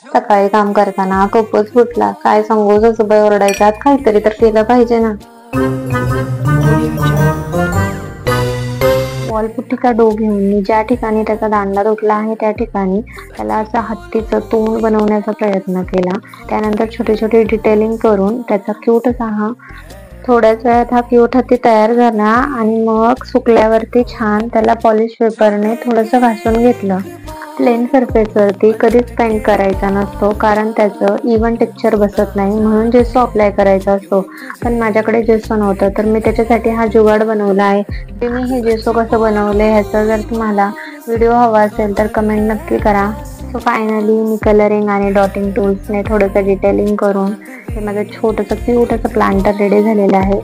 सकाळी काम करताना खूपच फुटला, काय सांगू सासूबाई ओरडायच्यात, काहीतरी तर केलं पाहिजे ना. वॉलपुट्टीचा डो घेऊन मी ज्या ठिकाणी त्याचा दांडा तुटला आहे त्या ठिकाणी त्याला असं हत्तीचं तोंड बनवण्याचा प्रयत्न केला. त्यानंतर छोटे छोटे डिटेलिंग करून त्याचा क्यूट असा हा थोड्याच वेळात हा क्यूट हत्ती तयार झाला आणि मग सुकल्यावरती छान त्याला पॉलिश पेपरने थोडंसं घासून घेतलं. प्लेन सरफेसवरती कधीच पेंट करायचा नसतो, कारण त्याचं इवन टेक्स्चर बसत नाही, म्हणून जेसो अप्लाय करायचा असतो. पण माझ्याकडे जेसो नव्हतं तर मी त्याच्यासाठी हा जुगाड बनवला आहे. मी हे जेसो कसं बनवले ह्याचा जर तुम्हाला व्हिडिओ हवा असेल तर कमेंट नक्की करा. सो फायनली मी कलरिंग आणि डॉटिंग टूल्सने थोडंसं डिटेलिंग करून हे माझं छोटंसं क्यूट असं प्लांटर रेडी झालेलं आहे.